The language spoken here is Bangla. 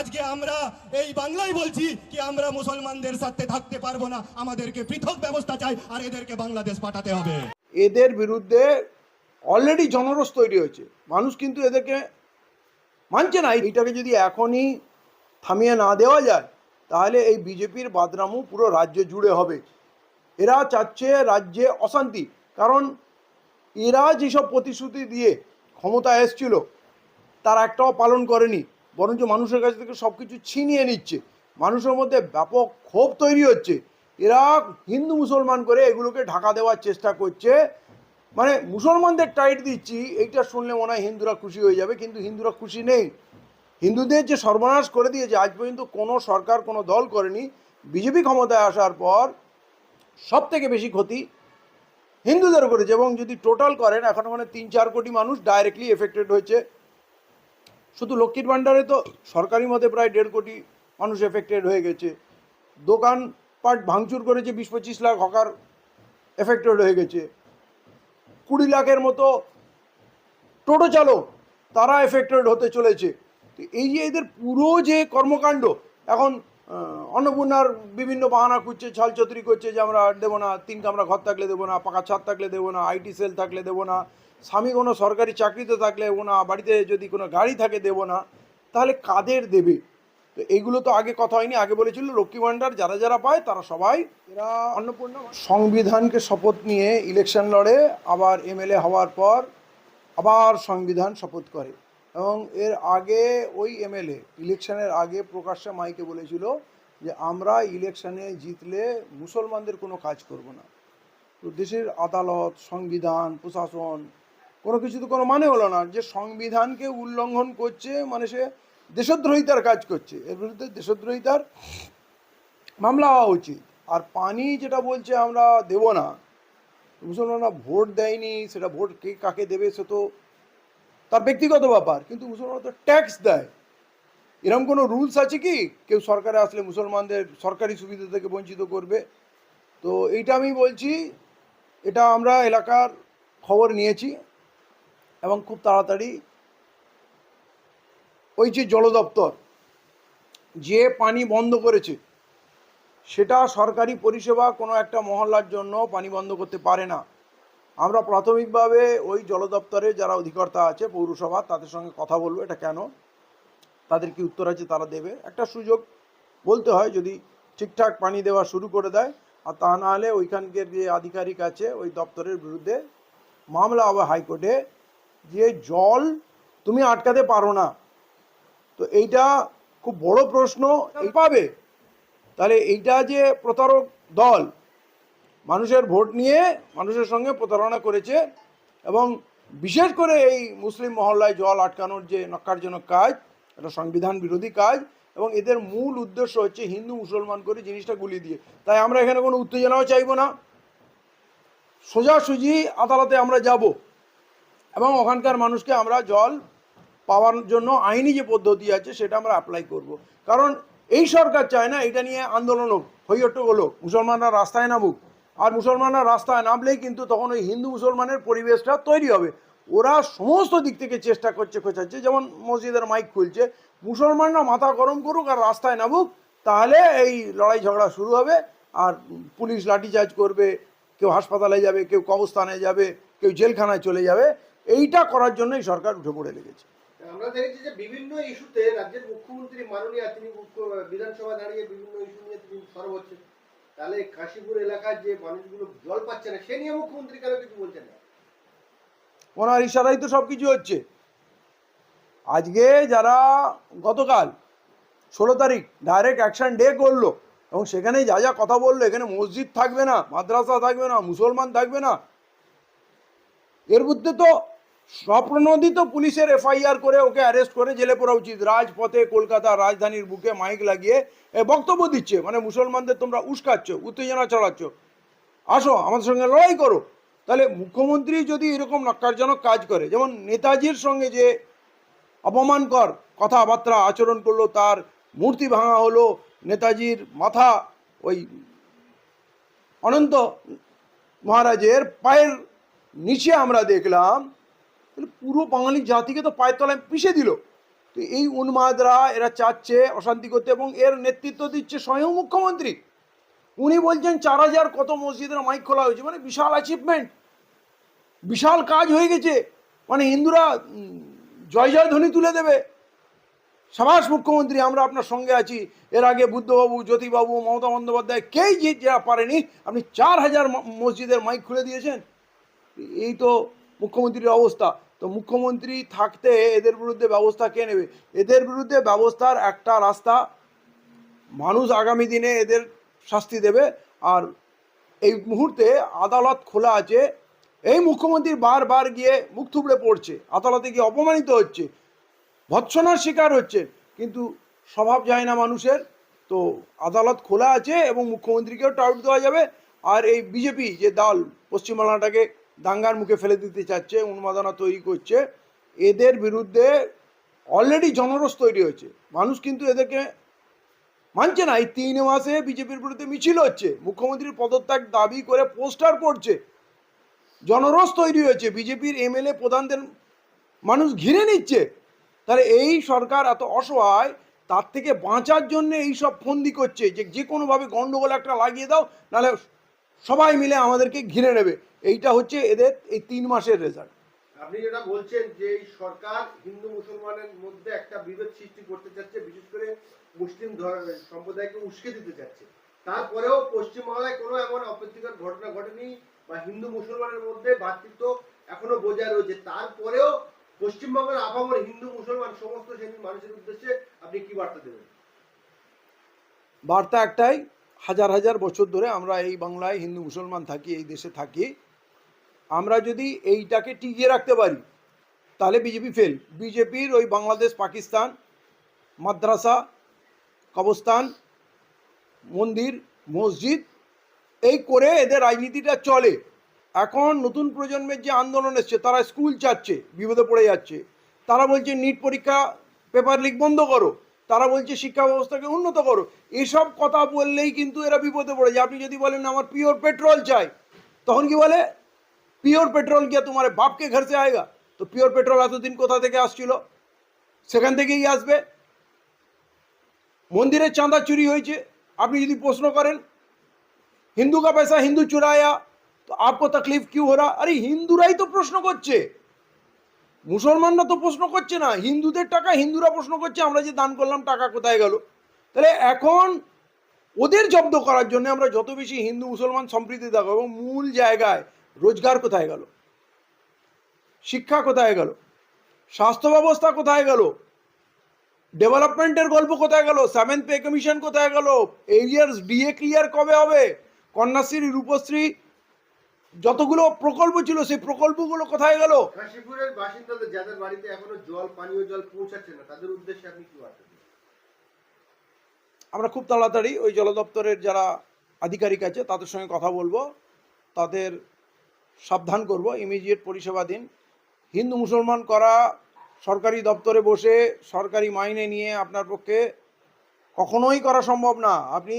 আজকে আমরা এই বাংলায় বলছি কি আমরা মুসলমানদের সাথে থাকতে পারবো না, আমাদেরকে পৃথক ব্যবস্থা চাই আর এদেরকে বাংলাদেশ পাঠাতে হবে। এদের বিরুদ্ধে অলরেডি জনরোষ তৈরি হয়েছে, মানুষ কিন্তু এদেরকে মানছে না। এইটাকে যদি এখনই থামিয়ে না দেওয়া যায় তাহলে এই বিজেপির বাদরামু পুরো রাজ্য জুড়ে হবে। এরা চাচ্ছে রাজ্যে অশান্তি, কারণ এরা যেসব প্রতিশ্রুতি দিয়ে ক্ষমতা এসছিল তার একটাও পালন করেনি, বরঞ্চ মানুষের কাছ থেকে সব কিছু ছিনিয়ে নিচ্ছে। মানুষের মধ্যে ব্যাপক ক্ষোভ তৈরি হচ্ছে। এরা হিন্দু মুসলমান করে এগুলোকে ঢাকা দেওয়ার চেষ্টা করছে। মানে মুসলমানদের টাইট দিচ্ছি এইটা শুনলে মনে হয় হিন্দুরা খুশি হয়ে যাবে, কিন্তু হিন্দুরা খুশি নেই। হিন্দুদের যে সর্বনাশ করে দিয়েছে আজ পর্যন্ত কোনো সরকার কোনো দল করেনি। বিজেপি ক্ষমতায় আসার পর সব থেকে বেশি ক্ষতি হিন্দুদের করেছে, এবং যদি টোটাল করেন এখন মানে 3-4 কোটি মানুষ ডাইরেক্টলি এফেক্টেড হয়েছে। শুধু লক্ষ্মীর ভাণ্ডারে তো সরকারি মতে প্রায় 1.5 কোটি মানুষ এফেক্টেড হয়ে গেছে। দোকানপাট ভাঙচুর করেছে 20-25 লাখ হকার এফেক্টেড হয়ে গেছে। 20 লাখের মতো টোটো চালক তারা এফেক্টেড হতে চলেছে। তো এই যে এদের পুরো যে কর্মকাণ্ড, এখন অন্নপূর্ণার বিভিন্ন বাহানা খুঁজছে, ছলচতুরি করছে যে আমরা দেবো না, 3 কামরা ঘর থাকলে দেবো না, পাকা ছাদ থাকলে দেবো না, আইটি সেল থাকলে দেবো না, স্বামী কোনো সরকারি চাকরিতে থাকলে দেবো না, বাড়িতে যদি কোনো গাড়ি থাকে দেবো না। তাহলে কাদের দেবে? তো এইগুলো তো আগে কথা হয়নি। আগে বলেছিল লক্ষ্মী ভাণ্ডার যারা যারা পায় তারা সবাই। এরা অন্নপূর্ণা সংবিধানকে শপথ নিয়ে ইলেকশন লড়ে, আবার এমএলএ হওয়ার পর আবার সংবিধান শপথ করে। এবং এর আগে ওই এমএলএ ইলেকশনের আগে প্রকাশ্যে মাইকে বলেছিল যে আমরা ইলেকশনে জিতলে মুসলমানদের কোনো কাজ করব না। তো দেশের আদালত, সংবিধান, প্রশাসন কোনো কিছু তো কোনো মানে হলো না। যে সংবিধানকে উল্লঙ্ঘন করছে মানে সে দেশদ্রোহিতার কাজ করছে, এর বিরুদ্ধে দেশদ্রোহিতার মামলা হওয়া উচিত। আর পানি যেটা বলছে আমরা দেব না, মুসলমানরা ভোট দেয়নি, সেটা ভোট কে কাকে দেবে সে তো তার ব্যক্তিগত ব্যাপার, কিন্তু মুসলমানরা তো ট্যাক্স দেয়। এরকম কোনো রুলস আছে কি কেউ সরকারে আসলে মুসলমানদের সরকারি সুবিধা থেকে বঞ্চিত করবে? তো এইটা আমি বলছি, এটা আমরা এলাকার খবর নিয়েছি এবং খুব তাড়াতাড়ি ওই যে জল দপ্তর যে পানি বন্ধ করেছে, সেটা সরকারি পরিষেবা কোনো একটা মহল্লার জন্য পানি বন্ধ করতে পারে না। আমরা প্রাথমিকভাবে ওই জল দপ্তরে যারা অধিকর্তা আছে পৌরসভা তাদের সঙ্গে কথা বলবো, এটা কেন, তাদের কি উত্তর আছে তারা দেবে। একটা সুযোগ বলতে হয়, যদি ঠিকঠাক পানি দেওয়া শুরু করে দেয়, আর তা না হলে ওইখানকার যে আধিকারিক আছে ওই দপ্তরের বিরুদ্ধে মামলা হবে হাইকোর্টে, যে জল তুমি আটকাতে পারো না। তো এইটা খুব বড় প্রশ্ন পাবে। তাহলে এইটা যে প্রতারক দল মানুষের ভোট নিয়ে মানুষের সঙ্গে প্রতারণা করেছে, এবং বিশেষ করে এই মুসলিম মহল্লায় জল আটকানোর যে নক্কারজনক কাজ, এটা সংবিধান বিরোধী কাজ, এবং এদের মূল উদ্দেশ্য হচ্ছে হিন্দু মুসলমান করে জিনিসটা গুলিয়ে দিয়ে। তাই আমরা এখানে কোনো উত্তেজনাও চাইবো না, সোজাসুজি আদালতে আমরা যাব এবং ওখানকার মানুষকে আমরা জল পাওয়ার জন্য আইনি যে পদ্ধতি আছে সেটা আমরা অ্যাপ্লাই করব। কারণ এই সরকার চায় না এটা নিয়ে আন্দোলন হোক, হইহট্টগোল হোক, মুসলমানরা রাস্তায় নামুক। আর মুসলমানরা রাস্তায় নামলেই কিন্তু তখন ওই হিন্দু মুসলমানের পরিবেশটা তৈরি হবে। ওরা সমস্ত দিক থেকে চেষ্টা করছে খোঁচাচ্ছে, যেমন মসজিদের মাইক খুলছে, মুসলমানরা মাথা গরম করুক আর রাস্তায় নামুক, তাহলে এই লড়াই ঝগড়া শুরু হবে। আর পুলিশ লাঠিচার্জ করবে, কেউ হাসপাতালে যাবে, কেউ কবরস্থানে যাবে, কেউ জেলখানায় চলে যাবে। এইটা করার জন্যই সরকার উঠে পড়ে লেগেছে। আমরা দেখেছি যে বিভিন্ন ইস্যুতে রাজ্যের মুখ্যমন্ত্রী মাননীয় তিনি বিধানসভা দাঁড়িয়ে বিভিন্ন ইস্যু নিয়ে তিনি সরব হচ্ছেন। তাহলে কাশীপুর এলাকার যে মানুষগুলো জল পাচ্ছে না সে নিয়ে মুখ্যমন্ত্রী কেন কিছু বলছেন না? ওনার ইশারাই তো সব কিছু হচ্ছে। আজকে যারা গতকাল 16 তারিখ ডাইরেক্ট অ্যাকশন ডে করলো এবং সেখানে যা যা কথা বললো, এখানে মসজিদ থাকবে না, মাদ্রাসা থাকবে না, মুসলমান থাকবে না, এর মধ্যে তো স্বপ্রণোদিত পুলিশের এফআইআর করে ওকে অ্যারেস্ট করে জেলে পড়া উচিত। রাজপথে কলকাতা রাজধানীর বুকে মাইক লাগিয়ে বক্তব্য দিচ্ছে, মানে মুসলমানদের তোমরা উস্কাচ্ছ, উত্তেজনা ছড়াচ্ছ, আসো আমাদের সঙ্গে লড়াই করো। তাহলে মুখ্যমন্ত্রী যদি এরকম নক্কারজনক কাজ করে, যেমন নেতাজির সঙ্গে যে অপমানকর কথাবার্তা আচরণ করলো, তার মূর্তি ভাঙা হলো, নেতাজির মাথা ওই অনন্ত মহারাজের পায়ের নিচে আমরা দেখলাম, তাহলে পুরো বাঙালি জাতিকে তো পায়ের তলায় পিষে দিল। তো এই উন্মাদরা এরা চাচ্ছে অশান্তি করতে, এবং এর নেতৃত্ব দিচ্ছে স্বয়ং মুখ্যমন্ত্রী। উনি বলছেন 4000 কত মসজিদের মাইক খোলা হয়েছে, মানে বিশাল অ্যাচিভমেন্ট, বিশাল কাজ হয়ে গেছে, মানে হিন্দুরা জয় জয় ধ্বনি তুলে দেবে। সাবাস মুখ্যমন্ত্রী, আমরা আপনার সঙ্গে আছি। এর আগে বুদ্ধবাবু, জ্যোতিবাবু, মমতা বন্দ্যোপাধ্যায় কেই যা পারেনি, আপনি 4000 মসজিদের মাইক খুলে দিয়েছেন। এই তো মুখ্যমন্ত্রীর অবস্থা। তো মুখ্যমন্ত্রী থাকতে এদের বিরুদ্ধে ব্যবস্থা কে নেবে? এদের বিরুদ্ধে ব্যবস্থার একটা রাস্তা, মানুষ আগামী দিনে এদের শাস্তি দেবে। আর এই মুহূর্তে আদালত খোলা আছে, এই মুখ্যমন্ত্রী বারবার গিয়ে মুখ থুবড়ে পড়ছে, আদালতে গিয়ে অপমানিত হচ্ছে, ভৎসনার শিকার হচ্ছে, কিন্তু স্বভাব যায় না মানুষের। তো আদালত খোলা আছে এবং মুখ্যমন্ত্রীকেও টাউট দেওয়া যাবে। আর এই বিজেপি যে দল পশ্চিমবাংলাটাকে দাঙ্গার মুখে ফেলে দিতে চাচ্ছে, উন্মাদনা তৈরি করছে, এদের বিরুদ্ধে অলরেডি জনরোষ তৈরি হয়েছে। মানুষ কিন্তু এদেরকে মানছে না। এই 3 মাসে বিজেপির বিরুদ্ধে মিছিল হচ্ছে, মুখ্যমন্ত্রীর পদত্যাগ দাবি করে পোস্টার পড়ছে, জনরোষ তৈরি হয়েছে, বিজেপির এমএলএ প্রধানদের মানুষ ঘিরে নিচ্ছে। তাহলে এই সরকার এত অসহায়, তার থেকে বাঁচার জন্য এই সব ফন্দি করছে যে কোনোভাবে গন্ডগোল একটা লাগিয়ে দাও, নাহলে সবাই মিলে আমাদেরকে ঘিরে নেবে। এইটা হচ্ছে এদের এই 3 মাসের রেজাল্ট। আপনি যেটা বলছেন যে এই সরকার হিন্দু মুসলমানের মধ্যে একটা বিভেদ সৃষ্টি করতে চাচ্ছে, বিশেষ করে মুসলিম সম্প্রদায়কে উস্কে দিতে চাচ্ছে, তারপরেও পশ্চিমবাংলায় কোনো এমন অপ্রীতিকর ঘটনা ঘটেনি বা হিন্দু মুসলমানের মধ্যে ভ্রাতৃত্ব এখনো বজায় রয়েছে, তারপরেও পশ্চিমবঙ্গের আপামর হিন্দু মুসলমান সমস্ত শ্রেণীর মানুষের উদ্দেশ্যে আপনি কি বার্তা দেবেন? বার্তা একটাই, হাজার হাজার বছর ধরে আমরা এই বাংলায় হিন্দু মুসলমান থাকি, এই দেশে থাকি, আমরা যদি এইটাকে টিকিয়ে রাখতে পারি তাহলে বিজেপি ফেল। বিজেপির ওই বাংলাদেশ পাকিস্তান, মাদ্রাসা, কবরস্থান, মন্দির, মসজিদ, এই করে এদের রাজনীতিটা চলে। এখন নতুন প্রজন্মের যে আন্দোলন এসছে, তারা স্কুল চাচ্ছে, বিপদে পড়ে যাচ্ছে। তারা বলছে নিট পরীক্ষা পেপার লিক বন্ধ করো, তারা বলছে শিক্ষা ব্যবস্থাকে উন্নত করো। এসব কথা বললেই কিন্তু এরা বিপদে পড়ে যায়। আপনি যদি বলেন আমার পিওর পেট্রোল চাই, তখন কি বলে পিওর পেট্রোল क्या तुम्हारे बाप के घर से आएगा? তো পিওর পেট্রোল এতদিন কোথা থেকে আসছিল? সেখান থেকেই আসবে। মন্দিরের চাঁদা চুরি হয়েছে, আপনি যদি প্রশ্ন করেন হিন্দু কা পয়সা হিন্দু চুরায়া তো आपको तकलीफ क्यों हो रहा? আরে হিন্দুরাই তো প্রশ্ন করছে, মুসলমানরা তো প্রশ্ন করছে না। হিন্দুদের টাকা হিন্দুরা প্রশ্ন করছে, আমরা যে দান করলাম টাকা কোথায় গেল? তাহলে এখন ওদের জব্দ করার জন্য আমরা যত বেশি হিন্দু মুসলমান সম্প্রীতি দেখাবো, এবং মূল জায়গায় রোজগার কোথায় গেল, শিক্ষা কোথায় গেল, স্বাস্থ্য ব্যবস্থা কোথায় গেল, ডেভেলপমেন্টের গল্প কোথায় গেল, 7th পে কমিশন কোথায় গেল, এরিয়ার্স ডিএ ক্লিয়ার কবে হবে, কন্যাশ্রী, রূপশ্রী, যতগুলো প্রকল্প ছিল সেই প্রকল্পগুলো কোথায় গেল? কাশীপুরের বাসিন্দাদের যাদের বাড়িতে এখনো জল, পানীয় জল পৌঁছাচ্ছে না, তাদের উদ্দেশ্যে আপনি কি বার্তা দেবেন? আমরা খুব তাড়াতাড়ি ওই জল দপ্তরের যারা আধিকারিক আছে তাদের সঙ্গে কথা বলবো, তাদের সাবধান করব, ইমিডিয়েট পরিষেবা দিন। হিন্দু মুসলমান করা সরকারি দপ্তরে বসে সরকারি মাইনে নিয়ে আপনার পক্ষে কখনোই করা সম্ভব না। আপনি